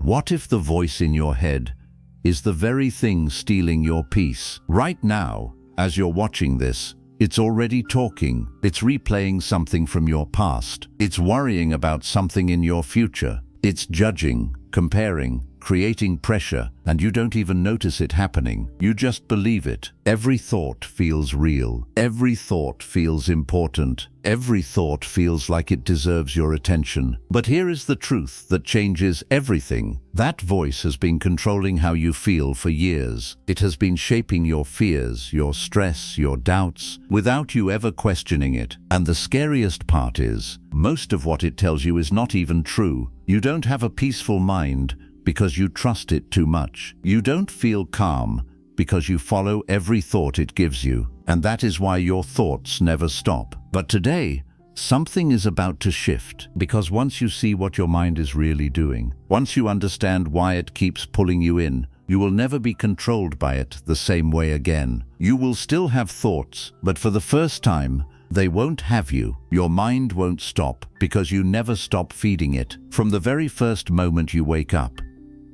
What if the voice in your head is the very thing stealing your peace? Right now, as you're watching this, it's already talking. It's replaying something from your past. It's worrying about something in your future. It's judging, comparing, creating pressure, and you don't even notice it happening. You just believe it. Every thought feels real. Every thought feels important. Every thought feels like it deserves your attention. But here is the truth that changes everything. That voice has been controlling how you feel for years. It has been shaping your fears, your stress, your doubts, without you ever questioning it. And the scariest part is, most of what it tells you is not even true. You don't have a peaceful mind because you trust it too much. You don't feel calm because you follow every thought it gives you. And that is why your thoughts never stop. But today, something is about to shift, because once you see what your mind is really doing, once you understand why it keeps pulling you in, you will never be controlled by it the same way again. You will still have thoughts, but for the first time, they won't have you. Your mind won't stop because you never stop feeding it. From the very first moment you wake up,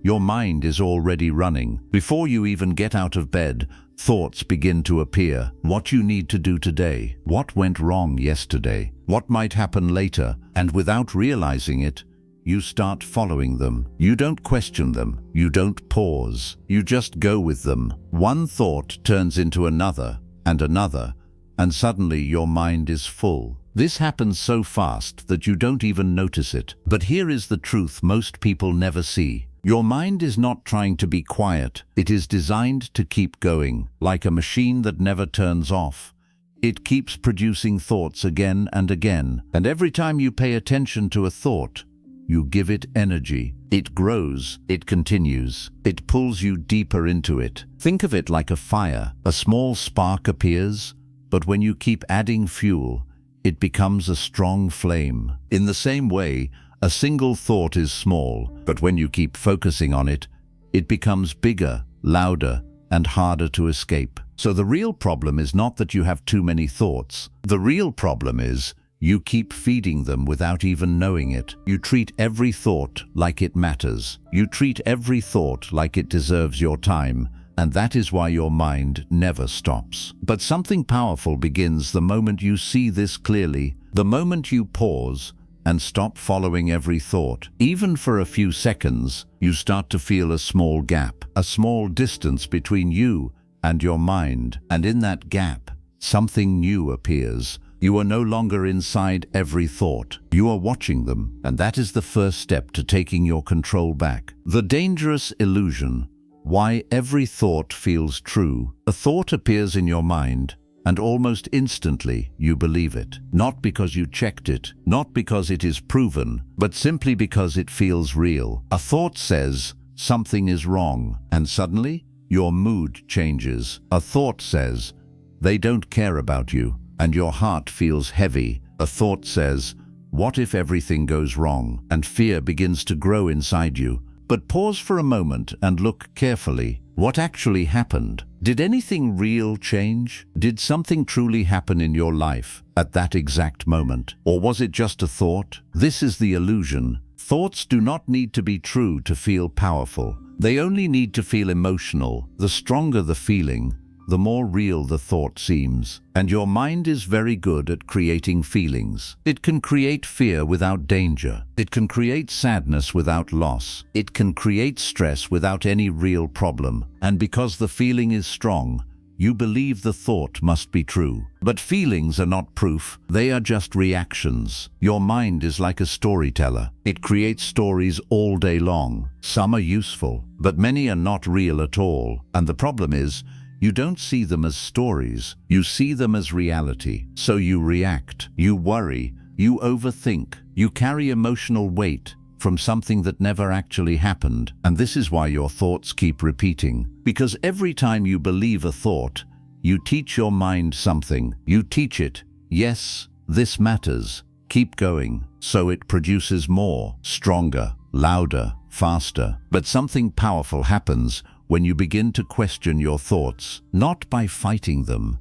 your mind is already running. Before you even get out of bed, thoughts begin to appear. What you need to do today, what went wrong yesterday, what might happen later, and without realizing it, you start following them. You don't question them. You don't pause. You just go with them. One thought turns into another, and suddenly your mind is full. This happens so fast that you don't even notice it. But here is the truth most people never see. Your mind is not trying to be quiet. It is designed to keep going, like a machine that never turns off. It keeps producing thoughts again and again. And every time you pay attention to a thought, you give it energy. It grows, it continues, it pulls you deeper into it. Think of it like a fire. A small spark appears, but when you keep adding fuel, it becomes a strong flame. In the same way, a single thought is small, but when you keep focusing on it, it becomes bigger, louder, and harder to escape. So the real problem is not that you have too many thoughts. The real problem is you keep feeding them without even knowing it. You treat every thought like it matters. You treat every thought like it deserves your time, and that is why your mind never stops. But something powerful begins the moment you see this clearly, the moment you pause and stop following every thought. Even for a few seconds, you start to feel a small gap, a small distance between you and your mind. And in that gap, something new appears. You are no longer inside every thought. You are watching them, and that is the first step to taking your control back. The dangerous illusion. Why every thought feels true. A thought appears in your mind, and almost instantly you believe it. Not because you checked it, not because it is proven, but simply because it feels real. A thought says something is wrong, and suddenly your mood changes. A thought says they don't care about you, and your heart feels heavy. A thought says, what if everything goes wrong? And fear begins to grow inside you. But pause for a moment and look carefully. What actually happened? Did anything real change? Did something truly happen in your life at that exact moment? Or was it just a thought? This is the illusion. Thoughts do not need to be true to feel powerful. They only need to feel emotional. The stronger the feeling, the more real the thought seems. And your mind is very good at creating feelings. It can create fear without danger. It can create sadness without loss. It can create stress without any real problem. And because the feeling is strong, you believe the thought must be true. But feelings are not proof. They are just reactions. Your mind is like a storyteller. It creates stories all day long. Some are useful, but many are not real at all. And the problem is, you don't see them as stories, you see them as reality. So you react, you worry, you overthink, you carry emotional weight from something that never actually happened. And this is why your thoughts keep repeating. Because every time you believe a thought, you teach your mind something. You teach it, yes, this matters. Keep going. So it produces more, stronger, louder, faster. But something powerful happens when you begin to question your thoughts, not by fighting them,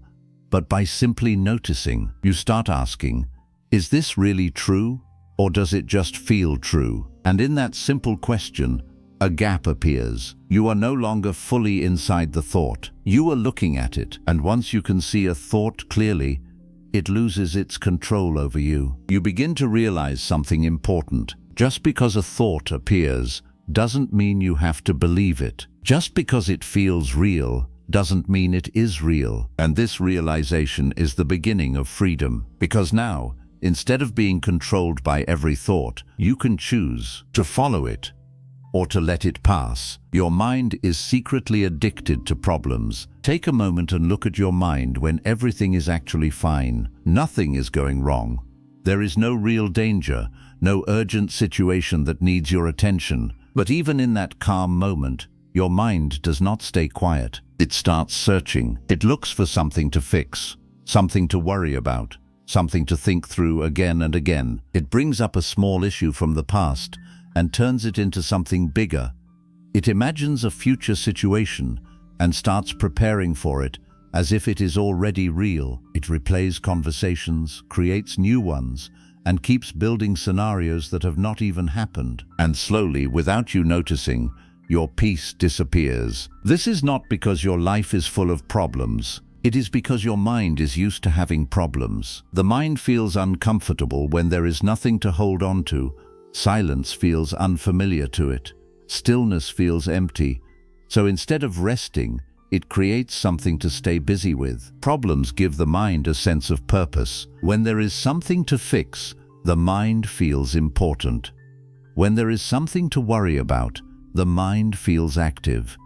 but by simply noticing. You start asking, is this really true, or does it just feel true? And in that simple question, a gap appears. You are no longer fully inside the thought. You are looking at it, and once you can see a thought clearly, it loses its control over you. You begin to realize something important. Just because a thought appears doesn't mean you have to believe it. Just because it feels real doesn't mean it is real. And this realization is the beginning of freedom. Because now, instead of being controlled by every thought, you can choose to follow it or to let it pass. Your mind is secretly addicted to problems. Take a moment and look at your mind when everything is actually fine. Nothing is going wrong. There is no real danger, no urgent situation that needs your attention. But even in that calm moment, your mind does not stay quiet. It starts searching. It looks for something to fix, something to worry about, something to think through again and again. It brings up a small issue from the past and turns it into something bigger. It imagines a future situation and starts preparing for it as if it is already real. It replays conversations, creates new ones, and keeps building scenarios that have not even happened. And slowly, without you noticing, your peace disappears. This is not because your life is full of problems. It is because your mind is used to having problems. The mind feels uncomfortable when there is nothing to hold on to. Silence feels unfamiliar to it. Stillness feels empty. So instead of resting, it creates something to stay busy with. Problems give the mind a sense of purpose. When there is something to fix, the mind feels important. When there is something to worry about, the mind feels active.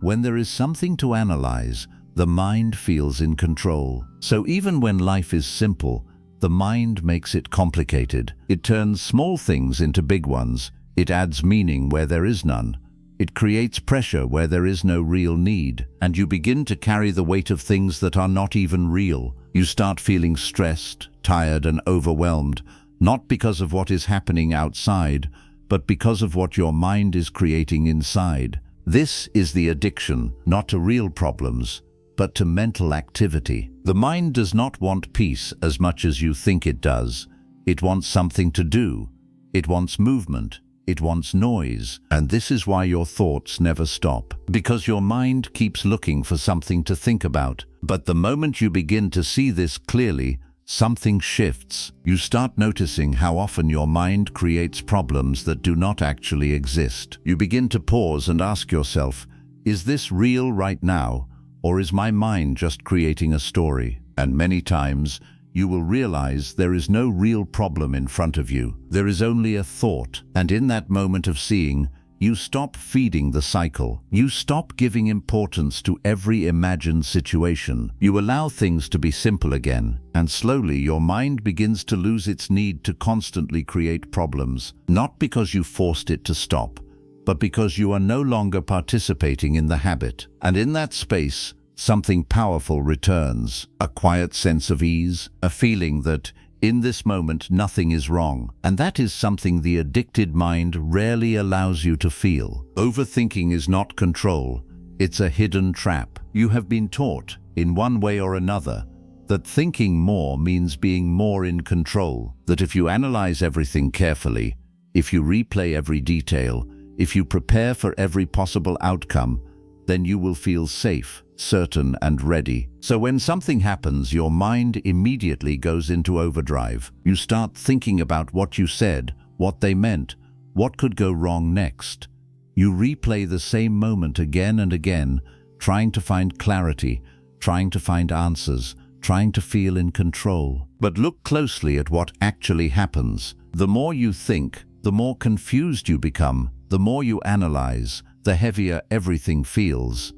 When there is something to analyze, the mind feels in control. So even when life is simple, the mind makes it complicated. It turns small things into big ones. It adds meaning where there is none. It creates pressure where there is no real need. And you begin to carry the weight of things that are not even real. You start feeling stressed, tired, and overwhelmed, not because of what is happening outside, but because of what your mind is creating inside. This is the addiction, not to real problems, but to mental activity. The mind does not want peace as much as you think it does. It wants something to do. It wants movement. It wants noise. And this is why your thoughts never stop. Because your mind keeps looking for something to think about. But the moment you begin to see this clearly, something shifts. You start noticing how often your mind creates problems that do not actually exist. You begin to pause and ask yourself, is this real right now, or is my mind just creating a story? And many times, you will realize there is no real problem in front of you. There is only a thought. And in that moment of seeing, you stop feeding the cycle. You stop giving importance to every imagined situation. You allow things to be simple again. And slowly your mind begins to lose its need to constantly create problems. Not because you forced it to stop, but because you are no longer participating in the habit. And in that space, something powerful returns. A quiet sense of ease, a feeling that in this moment, nothing is wrong. And that is something the addicted mind rarely allows you to feel. Overthinking is not control. It's a hidden trap. You have been taught, in one way or another, that thinking more means being more in control. That if you analyze everything carefully, if you replay every detail, if you prepare for every possible outcome, then you will feel safe, certain, and ready. So when something happens, your mind immediately goes into overdrive. You start thinking about what you said, what they meant, what could go wrong next. You replay the same moment again and again, trying to find clarity, trying to find answers, trying to feel in control. But look closely at what actually happens. The more you think, the more confused you become. The more you analyze, the heavier everything feels.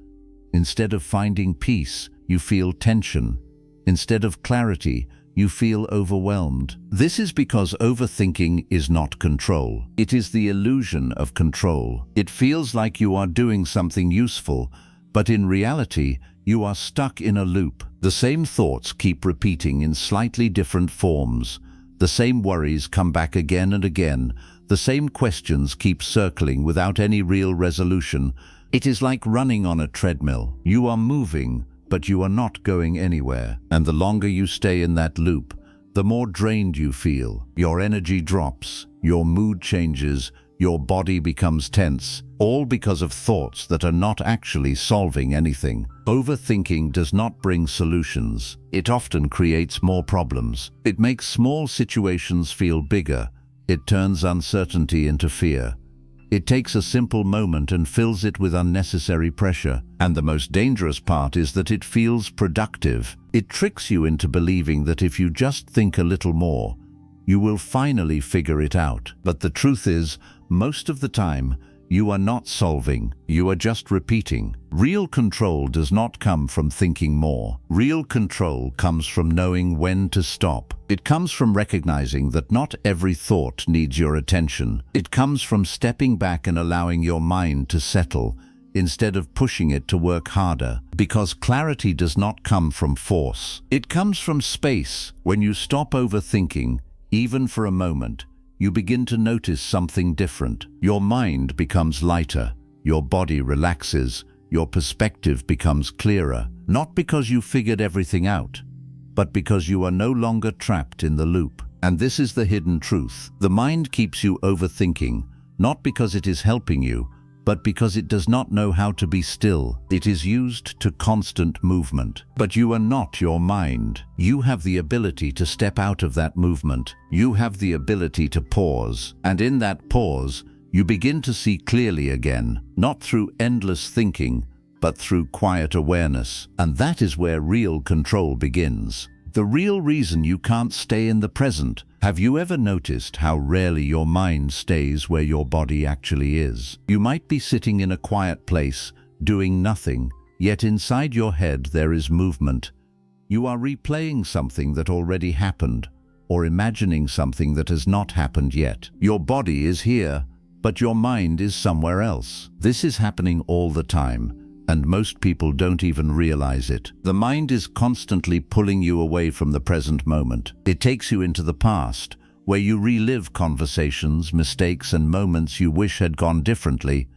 Instead of finding peace, you feel tension. Instead of clarity, you feel overwhelmed. This is because overthinking is not control. It is the illusion of control. It feels like you are doing something useful, but in reality, you are stuck in a loop. The same thoughts keep repeating in slightly different forms. The same worries come back again and again. The same questions keep circling without any real resolution. It is like running on a treadmill. You are moving, but you are not going anywhere. And the longer you stay in that loop, the more drained you feel. Your energy drops, your mood changes, your body becomes tense, all because of thoughts that are not actually solving anything. Overthinking does not bring solutions. It often creates more problems. It makes small situations feel bigger. It turns uncertainty into fear. It takes a simple moment and fills it with unnecessary pressure. And the most dangerous part is that it feels productive. It tricks you into believing that if you just think a little more, you will finally figure it out. But the truth is, most of the time, you are not solving, you are just repeating. Real control does not come from thinking more. Real control comes from knowing when to stop. It comes from recognizing that not every thought needs your attention. It comes from stepping back and allowing your mind to settle, instead of pushing it to work harder. Because clarity does not come from force. It comes from space. When you stop overthinking, even for a moment, you begin to notice something different. Your mind becomes lighter, your body relaxes, your perspective becomes clearer. Not because you figured everything out, but because you are no longer trapped in the loop. And this is the hidden truth. The mind keeps you overthinking, not because it is helping you, but because it does not know how to be still. It is used to constant movement. But you are not your mind. You have the ability to step out of that movement. You have the ability to pause. And in that pause, you begin to see clearly again, not through endless thinking, but through quiet awareness. And that is where real control begins. The real reason you can't stay in the present. Have you ever noticed how rarely your mind stays where your body actually is? You might be sitting in a quiet place, doing nothing, yet inside your head there is movement. You are replaying something that already happened, or imagining something that has not happened yet. Your body is here, but your mind is somewhere else. This is happening all the time, and most people don't even realize it. The mind is constantly pulling you away from the present moment. It takes you into the past, where you relive conversations, mistakes, and moments you wish had gone differently.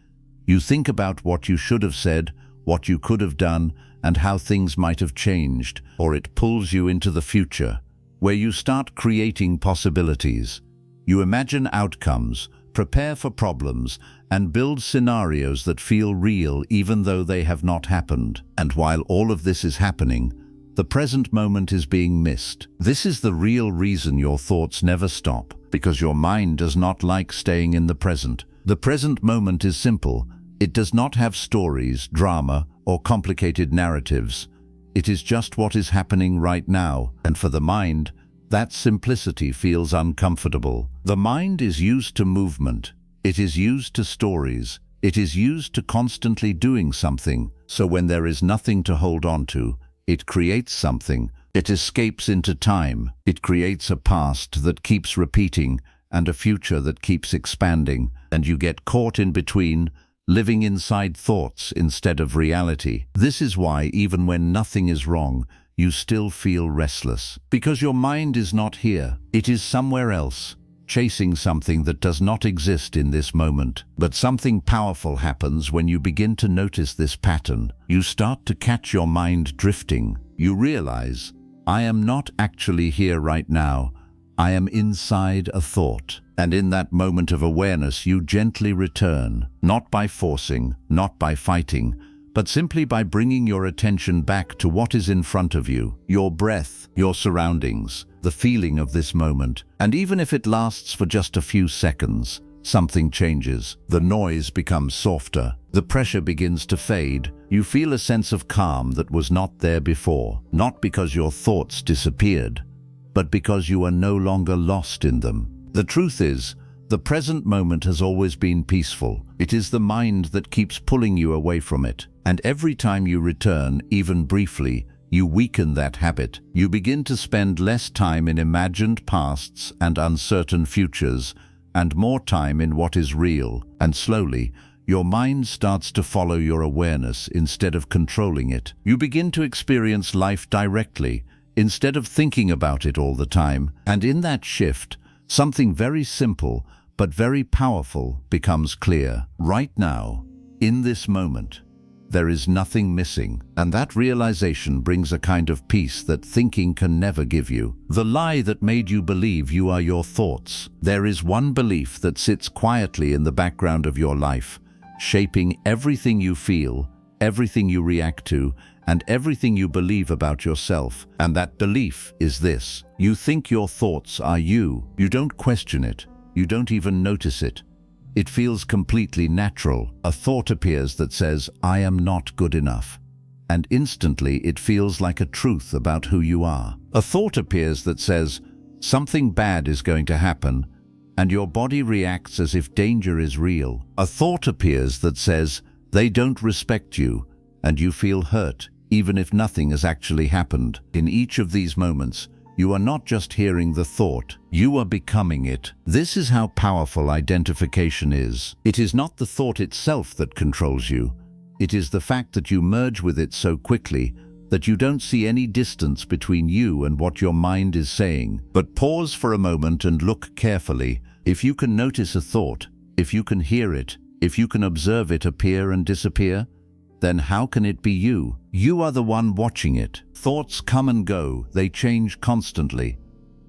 You think about what you should have said, what you could have done, and how things might have changed. Or it pulls you into the future, where you start creating possibilities. You imagine outcomes, prepare for problems, and build scenarios that feel real even though they have not happened. And while all of this is happening, the present moment is being missed. This is the real reason your thoughts never stop, because your mind does not like staying in the present. The present moment is simple. It does not have stories, drama, or complicated narratives. It is just what is happening right now, and for the mind, that simplicity feels uncomfortable. The mind is used to movement. It is used to stories. It is used to constantly doing something. So when there is nothing to hold on to, it creates something. It escapes into time. It creates a past that keeps repeating and a future that keeps expanding. And you get caught in between, living inside thoughts instead of reality. This is why even when nothing is wrong, you still feel restless. Because your mind is not here. It is somewhere else, chasing something that does not exist in this moment. But something powerful happens when you begin to notice this pattern. You start to catch your mind drifting. You realize, I am not actually here right now. I am inside a thought. And in that moment of awareness, you gently return, not by forcing, not by fighting, but simply by bringing your attention back to what is in front of you, your breath, your surroundings, the feeling of this moment. And even if it lasts for just a few seconds, something changes. The noise becomes softer. The pressure begins to fade. You feel a sense of calm that was not there before, not because your thoughts disappeared, but because you are no longer lost in them. The truth is, the present moment has always been peaceful. It is the mind that keeps pulling you away from it. And every time you return, even briefly, you weaken that habit. You begin to spend less time in imagined pasts and uncertain futures, and more time in what is real. And slowly, your mind starts to follow your awareness instead of controlling it. You begin to experience life directly, instead of thinking about it all the time. And in that shift, something very simple but very powerful becomes clear. Right now, in this moment, There is nothing missing, and that realization brings a kind of peace that thinking can never give you. The lie that made you believe you are your thoughts. There is one belief that sits quietly in the background of your life, shaping everything you feel, everything you react to, and everything you believe about yourself. And that belief is this: you think your thoughts are you. You don't question it. You don't even notice it. It feels completely natural. A thought appears that says, "I am not good enough." And instantly it feels like a truth about who you are. A thought appears that says, "Something bad is going to happen," and your body reacts as if danger is real. A thought appears that says, "They don't respect you," and you feel hurt, even if nothing has actually happened. In each of these moments, you are not just hearing the thought, you are becoming it. This is how powerful identification is. It is not the thought itself that controls you. It is the fact that you merge with it so quickly that you don't see any distance between you and what your mind is saying. But pause for a moment and look carefully. If you can notice a thought, if you can hear it, if you can observe it appear and disappear, then how can it be you? You are the one watching it. Thoughts come and go, they change constantly.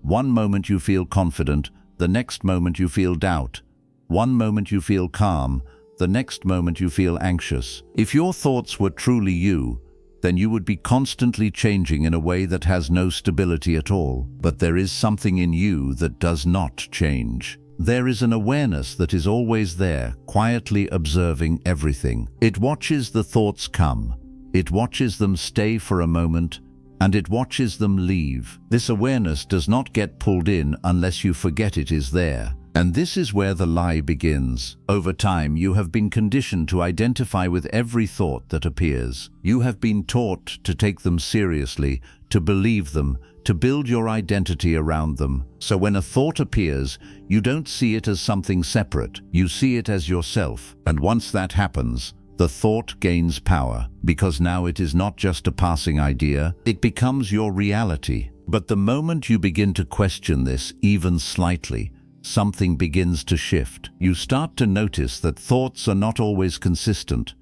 One moment you feel confident, the next moment you feel doubt. One moment you feel calm, the next moment you feel anxious. If your thoughts were truly you, then you would be constantly changing in a way that has no stability at all. But there is something in you that does not change. There is an awareness that is always there, quietly observing everything. It watches the thoughts come, it watches them stay for a moment, and it watches them leave. This awareness does not get pulled in unless you forget it is there. And this is where the lie begins. Over time, you have been conditioned to identify with every thought that appears. You have been taught to take them seriously, to believe them, to build your identity around them. So when a thought appears, you don't see it as something separate. You see it as yourself. And once that happens, the thought gains power, because now it is not just a passing idea, it becomes your reality. But the moment you begin to question this, even slightly, something begins to shift. You start to notice that thoughts are not always consistent.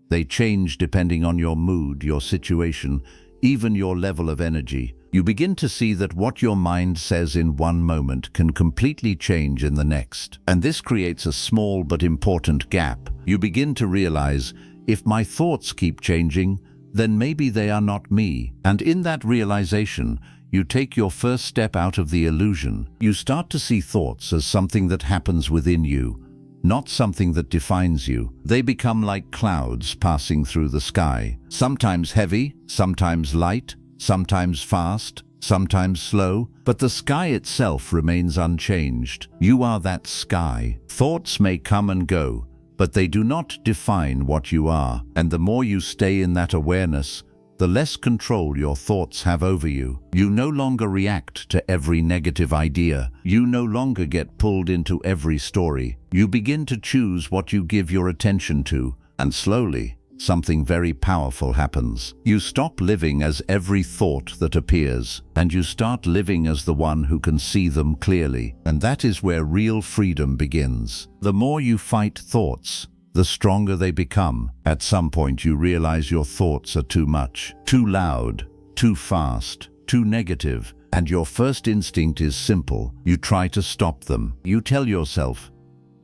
They change depending on your mood, your situation, even your level of energy. You begin to see that what your mind says in one moment can completely change in the next. And this creates a small but important gap. You begin to realize, if my thoughts keep changing, then maybe they are not me. And in that realization, you take your first step out of the illusion. You start to see thoughts as something that happens within you, not something that defines you. They become like clouds passing through the sky, sometimes heavy, sometimes light, sometimes fast, sometimes slow, but the sky itself remains unchanged. You are that sky. Thoughts may come and go, but they do not define what you are. And the more you stay in that awareness, the less control your thoughts have over you. You no longer react to every negative idea. You no longer get pulled into every story. You begin to choose what you give your attention to, and slowly, something very powerful happens. You stop living as every thought that appears, and you start living as the one who can see them clearly. And that is where real freedom begins. The more you fight thoughts, the stronger they become. At some point you realize your thoughts are too much, too loud, too fast, too negative, and your first instinct is simple. You try to stop them. You tell yourself,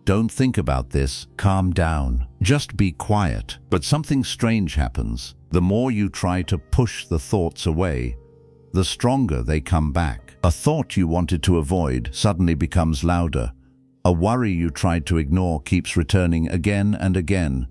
"Don't think about this, calm down, just be quiet." But something strange happens. The more you try to push the thoughts away, the stronger they come back. A thought you wanted to avoid suddenly becomes louder. A worry you tried to ignore keeps returning again and again.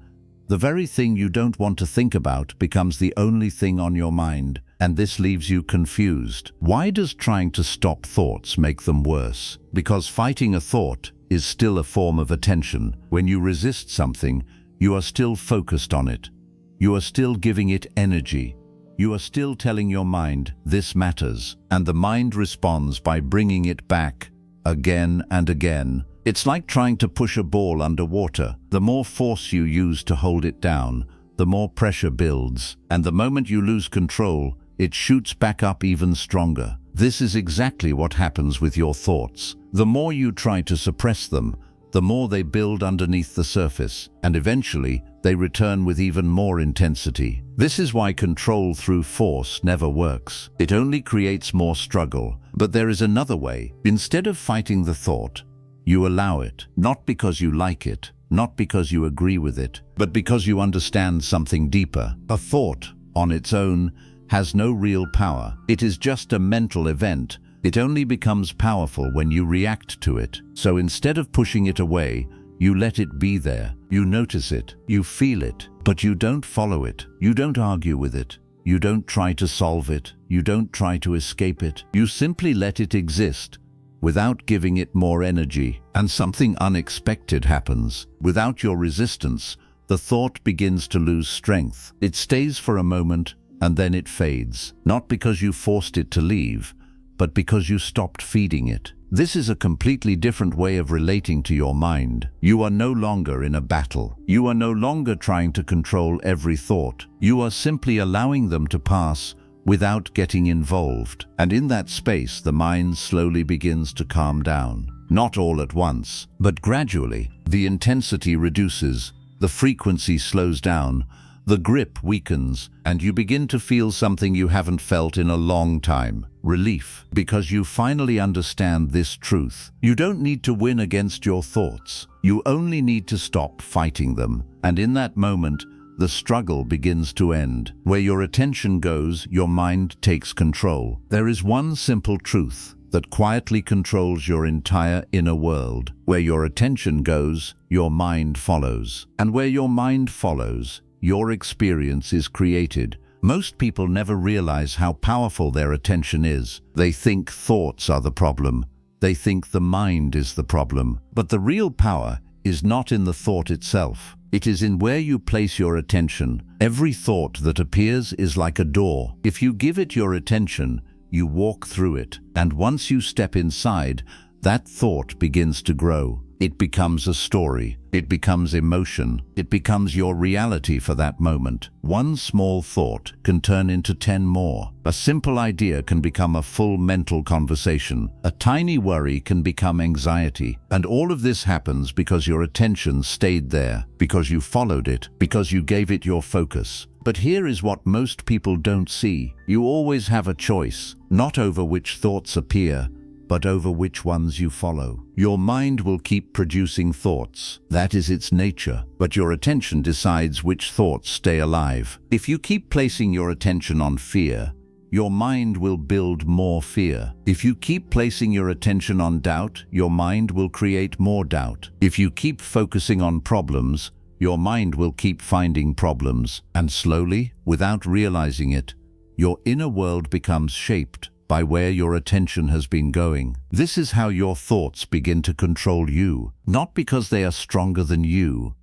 The very thing you don't want to think about becomes the only thing on your mind, and this leaves you confused. Why does trying to stop thoughts make them worse? Because fighting a thought is still a form of attention. When you resist something, you are still focused on it. You are still giving it energy. You are still telling your mind, "This matters," and the mind responds by bringing it back again and again. It's like trying to push a ball underwater. The more force you use to hold it down, the more pressure builds, and the moment you lose control, it shoots back up even stronger. This is exactly what happens with your thoughts. The more you try to suppress them, the more they build underneath the surface, and eventually they return with even more intensity. This is why control through force never works. It only creates more struggle. But there is another way. Instead of fighting the thought, you allow it, not because you like it, not because you agree with it, but because you understand something deeper. A thought, on its own, has no real power. It is just a mental event. It only becomes powerful when you react to it. So instead of pushing it away, you let it be there. You notice it, you feel it, but you don't follow it. You don't argue with it. You don't try to solve it. You don't try to escape it. You simply let it exist without giving it more energy. And something unexpected happens. Without your resistance, the thought begins to lose strength. It stays for a moment and then it fades. Not because you forced it to leave, but because you stopped feeding it. This is a completely different way of relating to your mind. You are no longer in a battle. You are no longer trying to control every thought. You are simply allowing them to pass without getting involved. And in that space, the mind slowly begins to calm down. Not all at once, but gradually. The intensity reduces, the frequency slows down, the grip weakens, and you begin to feel something you haven't felt in a long time. Relief, because you finally understand this truth. You don't need to win against your thoughts. You only need to stop fighting them. And in that moment, the struggle begins to end. Where your attention goes, your mind takes control. There is one simple truth that quietly controls your entire inner world. Where your attention goes, your mind follows. And where your mind follows, your experience is created. Most people never realize how powerful their attention is. They think thoughts are the problem. They think the mind is the problem. But the real power is not in the thought itself. It is in where you place your attention. Every thought that appears is like a door. If you give it your attention, you walk through it. And once you step inside, that thought begins to grow. It becomes a story. It becomes emotion. It becomes your reality for that moment. One small thought can turn into 10 more. A simple idea can become a full mental conversation. A tiny worry can become anxiety. And all of this happens because your attention stayed there, because you followed it, because you gave it your focus. But here is what most people don't see. You always have a choice, not over which thoughts appear, but over which ones you follow. Your mind will keep producing thoughts. That is its nature. But your attention decides which thoughts stay alive. If you keep placing your attention on fear, your mind will build more fear. If you keep placing your attention on doubt, your mind will create more doubt. If you keep focusing on problems, your mind will keep finding problems. And slowly, without realizing it, your inner world becomes shaped by where your attention has been going. This is how your thoughts begin to control you, not because they are stronger than you,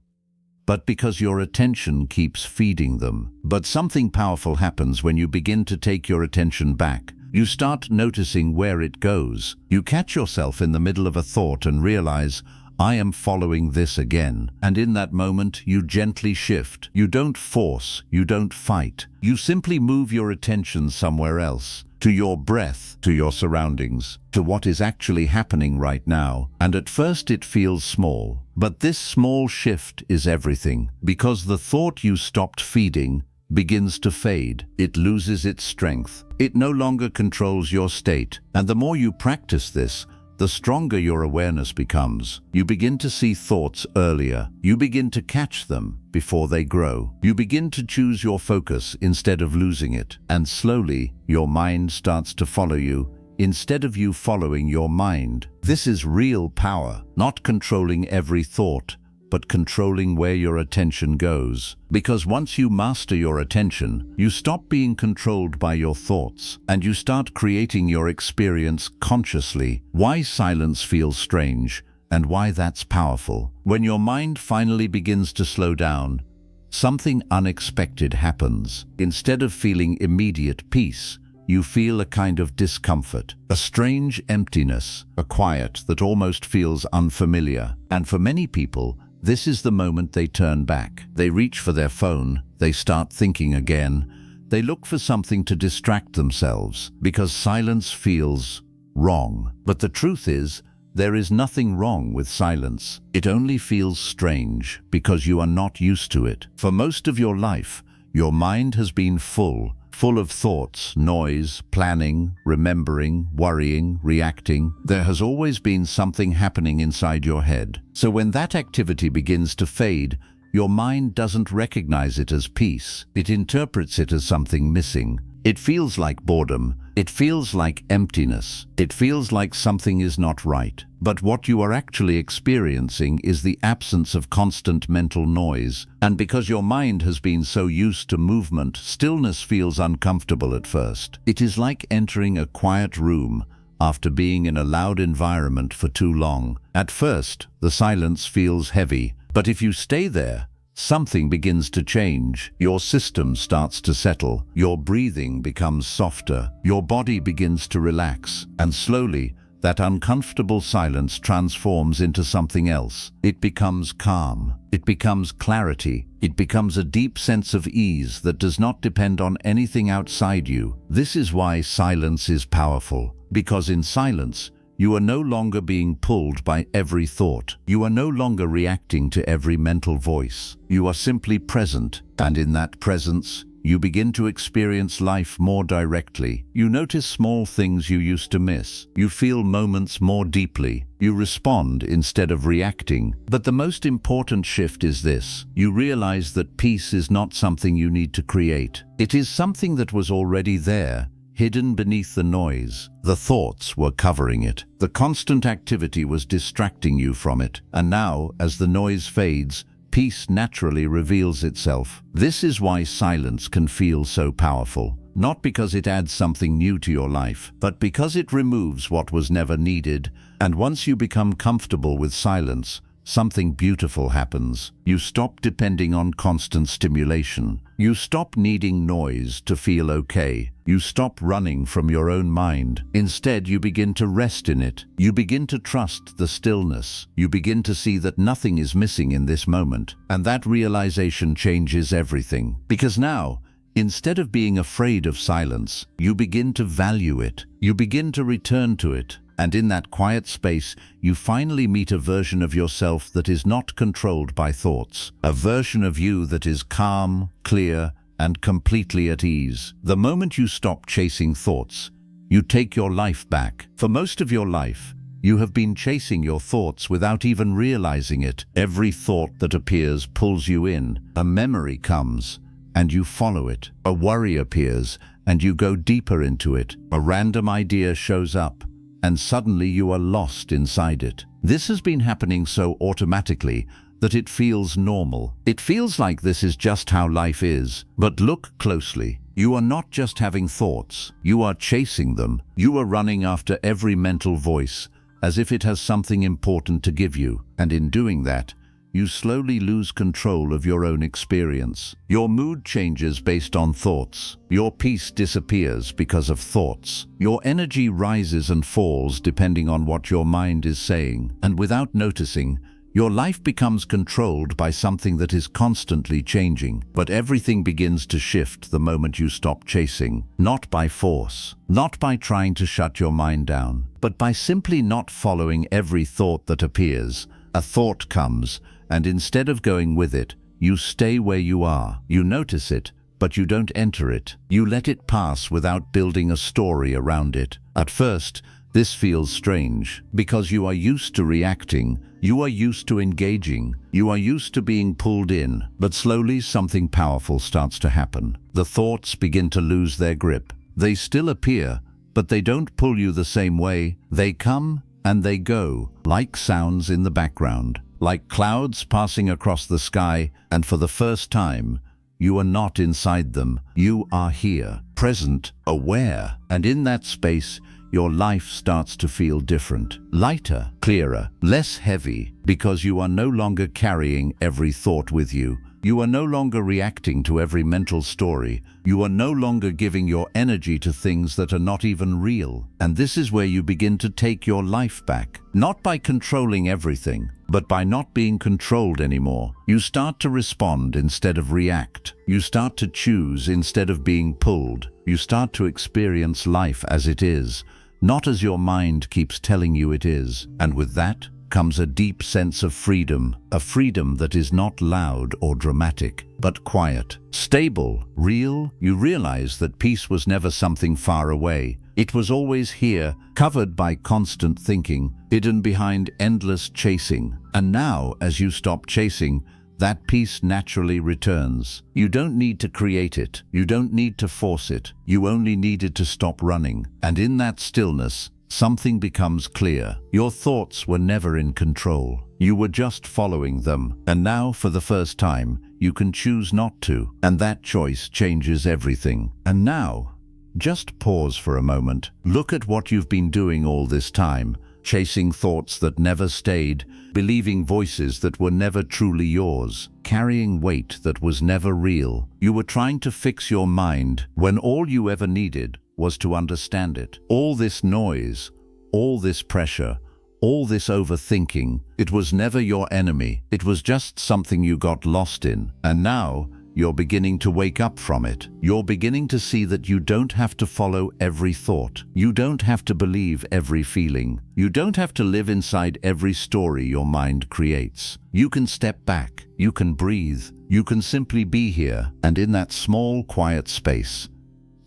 but because your attention keeps feeding them. But something powerful happens when you begin to take your attention back. You start noticing where it goes. You catch yourself in the middle of a thought and realize, I am following this again. And in that moment, you gently shift. You don't force, you don't fight. You simply move your attention somewhere else. To your breath, to your surroundings, to what is actually happening right now. And at first it feels small, but this small shift is everything, because the thought you stopped feeding begins to fade. It loses its strength. It no longer controls your state. And the more you practice this, the stronger your awareness becomes. You begin to see thoughts earlier. You begin to catch them before they grow. You begin to choose your focus instead of losing it. And slowly, your mind starts to follow you instead of you following your mind. This is real power, not controlling every thought, but controlling where your attention goes. Because once you master your attention, you stop being controlled by your thoughts, and you start creating your experience consciously. Why silence feels strange, and why that's powerful. When your mind finally begins to slow down, something unexpected happens. Instead of feeling immediate peace, you feel a kind of discomfort, a strange emptiness, a quiet that almost feels unfamiliar. And for many people, this is the moment they turn back. They reach for their phone, they start thinking again, they look for something to distract themselves, because silence feels wrong. But the truth is, There is nothing wrong with silence. It only feels strange because you are not used to it. For most of your life, your mind has been full of thoughts, noise, planning, remembering, worrying, reacting. There has always been something happening inside your head. So when that activity begins to fade, your mind doesn't recognize it as peace. It interprets it as something missing. It feels like boredom. It feels like emptiness. It feels like something is not right. But what you are actually experiencing is the absence of constant mental noise. And because your mind has been so used to movement, stillness feels uncomfortable at first. It is like entering a quiet room after being in a loud environment for too long. At first, the silence feels heavy. But if you stay there, something begins to change. Your system starts to settle. Your breathing becomes softer. Your body begins to relax. And slowly, that uncomfortable silence transforms into something else. It becomes calm. It becomes clarity. It becomes a deep sense of ease that does not depend on anything outside you. This is why silence is powerful. Because in silence, you are no longer being pulled by every thought. You are no longer reacting to every mental voice. You are simply present, and in that presence, you begin to experience life more directly. You notice small things you used to miss. You feel moments more deeply. You respond instead of reacting. But the most important shift is this. You realize that peace is not something you need to create. It is something that was already there, hidden beneath the noise. The thoughts were covering it. The constant activity was distracting you from it. And now, as the noise fades, peace naturally reveals itself. This is why silence can feel so powerful. Not because it adds something new to your life, but because it removes what was never needed. And once you become comfortable with silence, something beautiful happens. You stop depending on constant stimulation. You stop needing noise to feel okay. You stop running from your own mind. Instead, you begin to rest in it. You begin to trust the stillness. You begin to see that nothing is missing in this moment. And that realization changes everything. Because now, instead of being afraid of silence, you begin to value it. You begin to return to it. And in that quiet space, you finally meet a version of yourself that is not controlled by thoughts. A version of you that is calm, clear, and completely at ease. The moment you stop chasing thoughts, you take your life back. For most of your life, you have been chasing your thoughts without even realizing it. Every thought that appears pulls you in. A memory comes, and you follow it. A worry appears, and you go deeper into it. A random idea shows up, and suddenly you are lost inside it. This has been happening so automatically that it feels normal. It feels like this is just how life is. But look closely. You are not just having thoughts. You are chasing them. You are running after every mental voice, as if it has something important to give you. And in doing that, you slowly lose control of your own experience. Your mood changes based on thoughts. Your peace disappears because of thoughts. Your energy rises and falls depending on what your mind is saying. And without noticing, your life becomes controlled by something that is constantly changing. But everything begins to shift the moment you stop chasing. Not by force, not by trying to shut your mind down, but by simply not following every thought that appears. A thought comes, and instead of going with it, you stay where you are. You notice it, but you don't enter it. You let it pass without building a story around it. At first, this feels strange, because you are used to reacting, you are used to engaging, you are used to being pulled in. But slowly something powerful starts to happen. The thoughts begin to lose their grip. They still appear, but they don't pull you the same way. They come and they go, like sounds in the background, like clouds passing across the sky, and for the first time, you are not inside them. You are here, present, aware, and in that space, your life starts to feel different, lighter, clearer, less heavy, because you are no longer carrying every thought with you. You are no longer reacting to every mental story. You are no longer giving your energy to things that are not even real. And this is where you begin to take your life back, not by controlling everything, but by not being controlled anymore. You start to respond instead of react. You start to choose instead of being pulled. You start to experience life as it is, not as your mind keeps telling you it is. And with that comes a deep sense of freedom, a freedom that is not loud or dramatic, but quiet, stable, real. You realize that peace was never something far away. It was always here, covered by constant thinking, hidden behind endless chasing. And now, as you stop chasing, that peace naturally returns. You don't need to create it. You don't need to force it. You only needed to stop running. And in that stillness, something becomes clear. Your thoughts were never in control. You were just following them. And now, for the first time, you can choose not to. And that choice changes everything. And now, just pause for a moment. Look at what you've been doing all this time, chasing thoughts that never stayed, believing voices that were never truly yours, carrying weight that was never real. You were trying to fix your mind when all you ever needed was to understand it. All this noise, all this pressure, all this overthinking, it was never your enemy. It was just something you got lost in. And now, you're beginning to wake up from it. You're beginning to see that you don't have to follow every thought. You don't have to believe every feeling. You don't have to live inside every story your mind creates. You can step back. You can breathe. You can simply be here. And in that small, quiet space,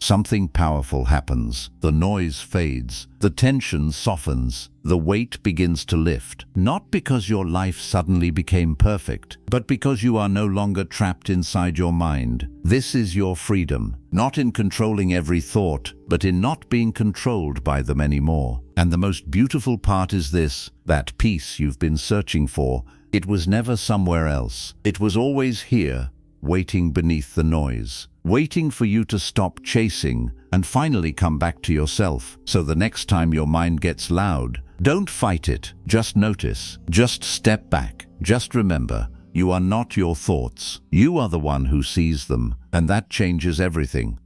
something powerful happens. The noise fades. The tension softens. The weight begins to lift. Not because your life suddenly became perfect, but because you are no longer trapped inside your mind. This is your freedom, not in controlling every thought, but in not being controlled by them anymore. And the most beautiful part is this, that peace you've been searching for, it was never somewhere else. It was always here, waiting beneath the noise, waiting for you to stop chasing and finally come back to yourself. So the next time your mind gets loud, don't fight it. Just notice. Just step back. Just remember, you are not your thoughts. You are the one who sees them, and that changes everything.